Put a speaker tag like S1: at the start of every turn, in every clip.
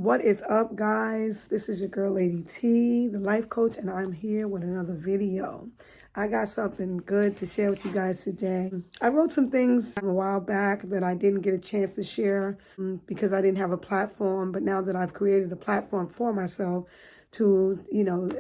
S1: What is up, guys? This is your girl, Lady T, the life coach, and I'm here with another video. I got something good to share with you guys today. I wrote some things a while back that I didn't get a chance to share because I didn't have a platform, but now that I've created a platform for myself to,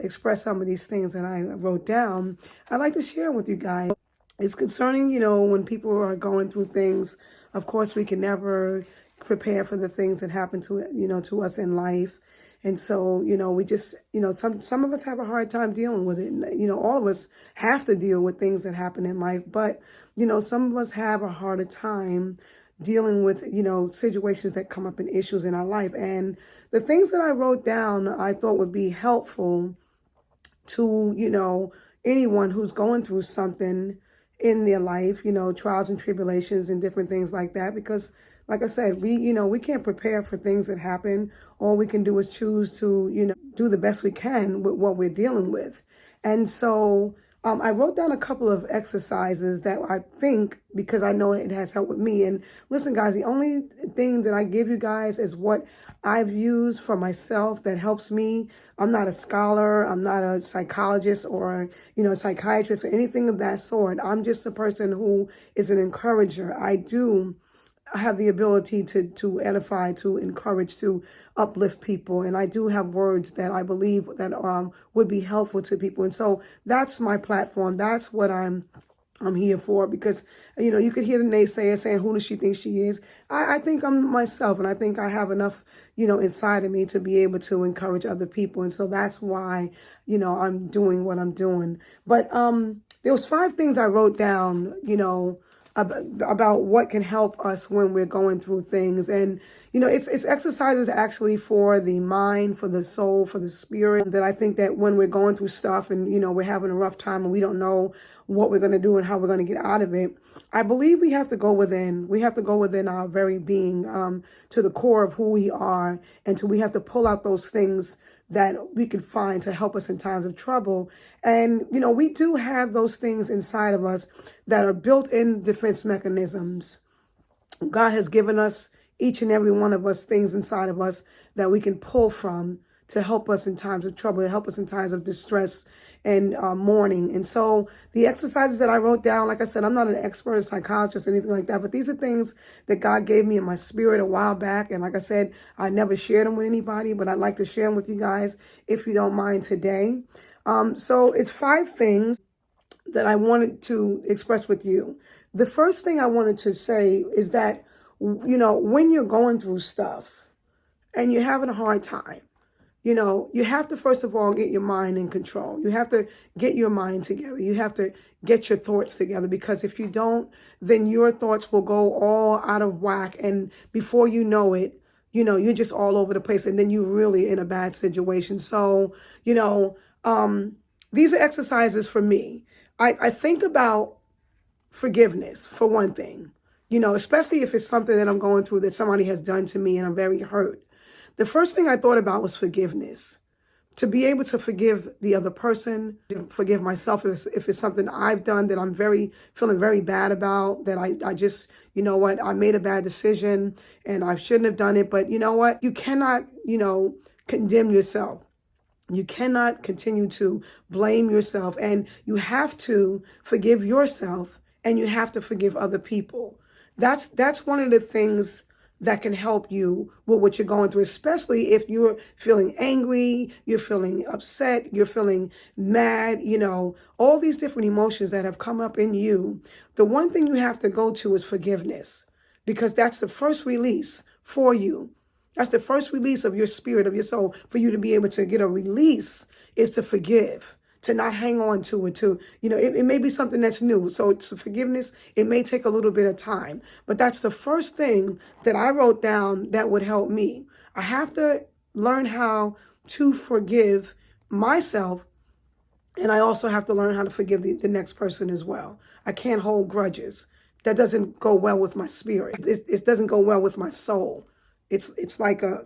S1: express some of these things that I wrote down, I'd like to share with you guys. It's concerning, when people are going through things. Of course, we can never prepare for the things that happen to us in life. And so, we just, some of us have a hard time dealing with it. All of us have to deal with things that happen in life. But, some of us have a harder time dealing with, situations that come up and issues in our life. And the things that I wrote down, I thought would be helpful to, anyone who's going through something in their life, trials and tribulations and different things like that. Because like I said, we can't prepare for things that happen. All we can do is choose to, do the best we can with what we're dealing with. And so I wrote down a couple of exercises that I think, because I know it has helped with me. And listen, guys, the only thing that I give you guys is what I've used for myself that helps me. I'm not a scholar. I'm not a psychologist or, a psychiatrist or anything of that sort. I'm just a person who is an encourager. I have the ability to edify, to encourage, to uplift people. And I do have words that I believe that would be helpful to people. And so that's my platform. That's what I'm here for, because, you could hear the naysayers saying, who does she think she is? I think I'm myself, and I think I have enough, inside of me to be able to encourage other people. And so that's why, I'm doing what I'm doing. But there was 5 things I wrote down, about what can help us when we're going through things. And, it's exercises actually for the mind, for the soul, for the spirit, that I think that when we're going through stuff and, we're having a rough time and we don't know what we're going to do and how we're going to get out of it, I believe we have to go within. We have to go within our very being, to the core of who we are. And we have to pull out those things that we could find to help us in times of trouble. And, we do have those things inside of us that are built-in defense mechanisms. God has given us, each and every one of us, things inside of us that we can pull from to help us in times of trouble, to help us in times of distress and mourning. And so the exercises that I wrote down, like I said, I'm not an expert, a psychologist, or anything like that, but these are things that God gave me in my spirit a while back. And like I said, I never shared them with anybody, but I'd like to share them with you guys if you don't mind today. So it's 5 things that I wanted to express with you. The first thing I wanted to say is that, when you're going through stuff and you're having a hard time, you have to, first of all, get your mind in control. You have to get your mind together. You have to get your thoughts together, because if you don't, then your thoughts will go all out of whack. And before you know it, you're just all over the place, and then you're really in a bad situation. So, these are exercises for me. I think about forgiveness, for one thing, especially if it's something that I'm going through that somebody has done to me and I'm very hurt. The first thing I thought about was forgiveness. To be able to forgive the other person, forgive myself if it's something I've done that I'm feeling very bad about, that I just, I made a bad decision and I shouldn't have done it. But you know what? You cannot, condemn yourself. You cannot continue to blame yourself, and you have to forgive yourself, and you have to forgive other people. That's one of the things that can help you with what you're going through, especially if you're feeling angry, you're feeling upset, you're feeling mad, all these different emotions that have come up in you. The one thing you have to go to is forgiveness, because that's the first release for you. That's the first release of your spirit, of your soul. For you to be able to get a release is to forgive, to not hang on to it, it may be something that's new. So it's forgiveness. It may take a little bit of time, but that's the first thing that I wrote down that would help me. I have to learn how to forgive myself, and I also have to learn how to forgive the next person as well. I can't hold grudges. That doesn't go well with my spirit. It doesn't go well with my soul. It's like a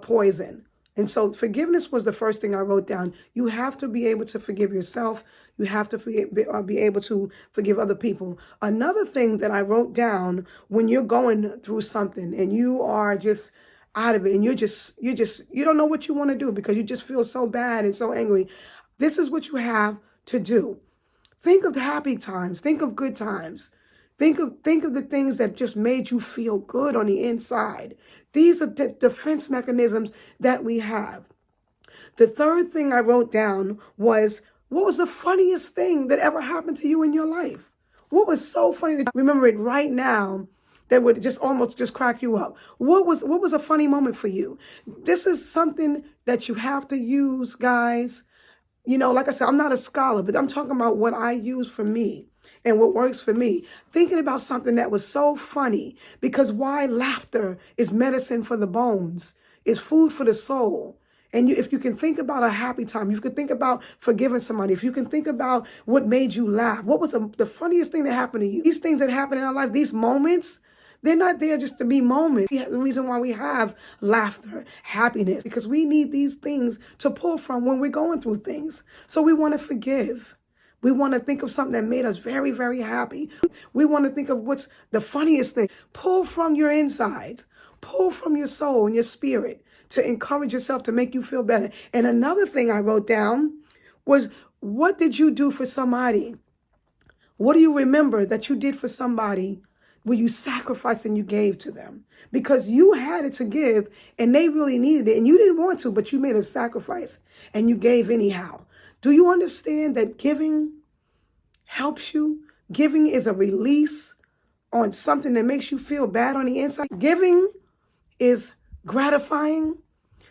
S1: poison. And so forgiveness was the first thing I wrote down. You have to be able to forgive yourself. You have to be able to forgive other people. Another thing that I wrote down, when you're going through something and you are just out of it, and you don't know what you want to do because you just feel so bad and so angry. This is what you have to do. Think of the happy times. Think of good times. Think of the things that just made you feel good on the inside. These are the defense mechanisms that we have. The third thing I wrote down was, what was the funniest thing that ever happened to you in your life? What was so funny that you remember it right now that would just almost just crack you up? What was a funny moment for you? This is something that you have to use, guys. You know, like I said, I'm not a scholar, but I'm talking about what I use for me and what works for me. Thinking about something that was so funny, because why? Laughter is medicine for the bones. It's food for the soul. And if you can think about a happy time, you can think about forgiving somebody, if you can think about what made you laugh, what was the funniest thing that happened to you? These things that happen in our life, these moments, they're not there just to be moments. The reason why we have laughter, happiness, because we need these things to pull from when we're going through things. So we want to forgive. We want to think of something that made us very, very happy. We want to think of what's the funniest thing. Pull from your insides. Pull from your soul and your spirit to encourage yourself, to make you feel better. And another thing I wrote down was, what did you do for somebody? What do you remember that you did for somebody where you sacrificed and you gave to them? Because you had it to give and they really needed it and you didn't want to, but you made a sacrifice and you gave anyhow. Do you understand that giving helps you? Giving is a release on something that makes you feel bad on the inside. Giving is gratifying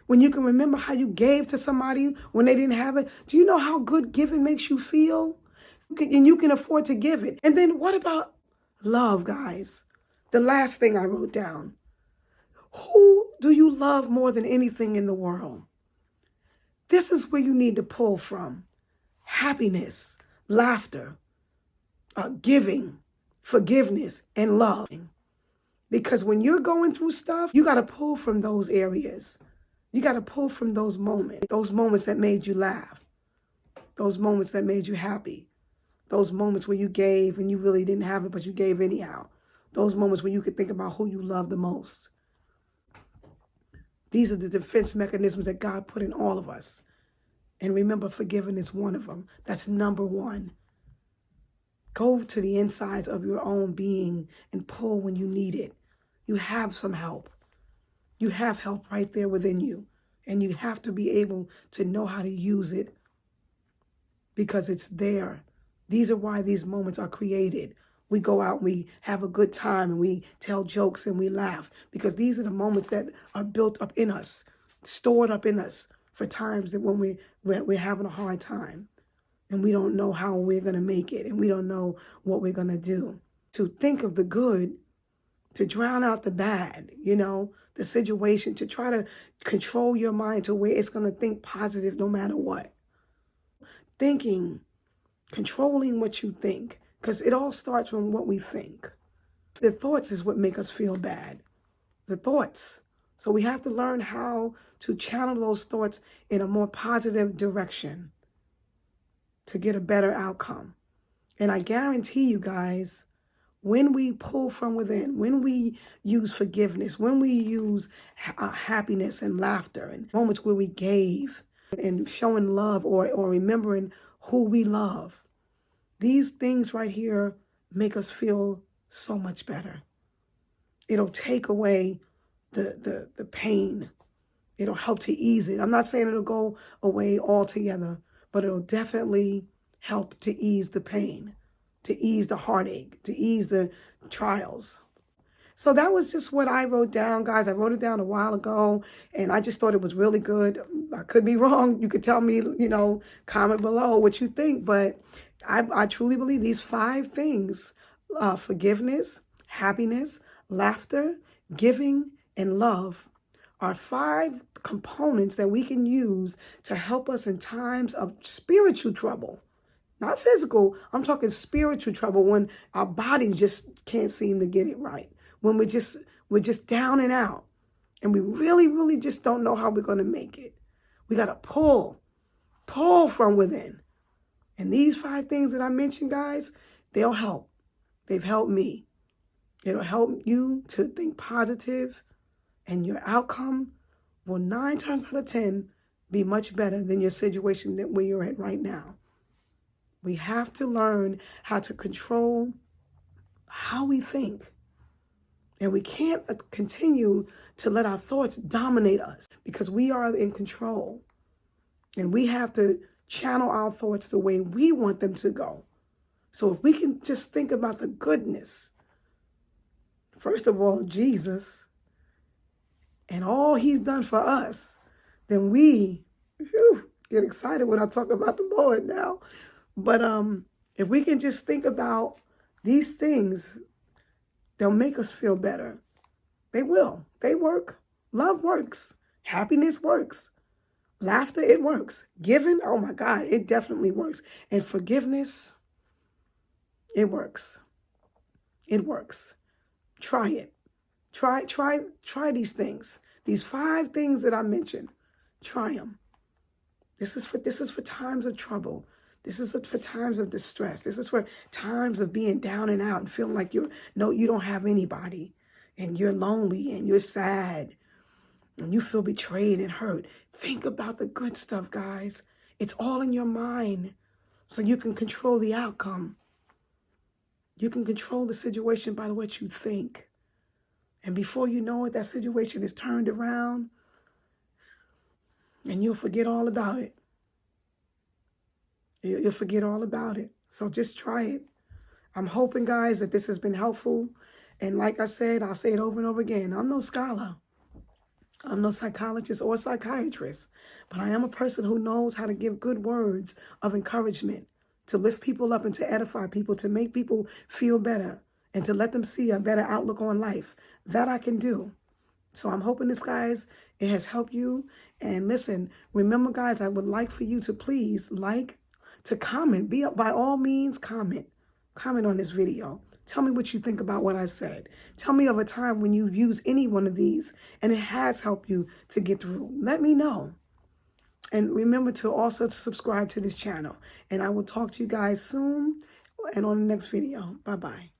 S1: when you can remember how you gave to somebody when they didn't have it. Do you know how good giving makes you feel? And you can afford to give it. And then what about love, guys? The last thing I wrote down. Who do you love more than anything in the world? This is where you need to pull from. Happiness, laughter, giving, forgiveness, and love. Because when you're going through stuff, you got to pull from those areas. You got to pull from those moments that made you laugh, those moments that made you happy, those moments where you gave and you really didn't have it, but you gave anyhow, those moments where you could think about who you love the most. These are the defense mechanisms that God put in all of us. And remember, forgiving is one of them. That's number one. Go to the insides of your own being and pull when you need it. You have some help. You have help right there within you. And you have to be able to know how to use it because it's there. These are why these moments are created. We go out, we have a good time, and we tell jokes and we laugh because these are the moments that are built up in us, stored up in us for times that when we're having a hard time and we don't know how we're going to make it and we don't know what we're going to do. To think of the good, to drown out the bad, the situation, to try to control your mind to where it's going to think positive no matter what. Thinking, controlling what you think, because it all starts from what we think. The thoughts is what make us feel bad. The thoughts. So we have to learn how to channel those thoughts in a more positive direction to get a better outcome. And I guarantee you guys, when we pull from within, when we use forgiveness, when we use happiness and laughter and moments where we gave and showing love or remembering who we love, these things right here make us feel so much better. It'll take away the pain. It'll help to ease it. I'm not saying it'll go away altogether, but it'll definitely help to ease the pain, to ease the heartache, to ease the trials. So that was just what I wrote down, guys. I wrote it down a while ago, and I just thought it was really good. I could be wrong. You could tell me, comment below what you think. But I truly believe these 5 things, forgiveness, happiness, laughter, giving, and love, are 5 components that we can use to help us in times of spiritual trouble. Not physical, I'm talking spiritual trouble, when our body just can't seem to get it right. When we're just down and out and we really, really just don't know how we're going to make it. We got to pull from within. And these 5 things that I mentioned, guys, they'll help. They've helped me. It'll help you to think positive And your outcome will 9 times out of 10 be much better than your situation where you're at right now. We have to learn how to control how we think. And we can't continue to let our thoughts dominate us because we are in control. And we have to channel our thoughts the way we want them to go. So if we can just think about the goodness, first of all, Jesus, and all he's done for us, then we get excited when I talk about the Lord now. But if we can just think about these things, they'll make us feel better. They will. They work. Love works. Happiness works. Laughter, it works. Giving, oh my God, it definitely works. And forgiveness, it works. It works. Try it. Try these things. These 5 things that I mentioned. Try them. This is for times of trouble. This is for times of distress. This is for times of being down and out and feeling like you don't have anybody, and you're lonely and you're sad and you feel betrayed and hurt. Think about the good stuff, guys. It's all in your mind, so you can control the outcome. You can control the situation by what you think. And before you know it, that situation is turned around and you'll forget all about it. You'll forget all about it. So just try it. I'm hoping, guys, that this has been helpful. And like I said, I'll say it over and over again. I'm no scholar. I'm no psychologist or psychiatrist. But I am a person who knows how to give good words of encouragement, to lift people up and to edify people, to make people feel better, and to let them see a better outlook on life. That I can do. So I'm hoping this, guys, it has helped you. And listen, remember, guys, I would like for you to please to comment. By all means, comment on this video. Tell me what you think about what I said. Tell me of a time when you use any one of these and it has helped you to get through. Let me know. And remember to also subscribe to this channel. And I will talk to you guys soon and on the next video. Bye-bye.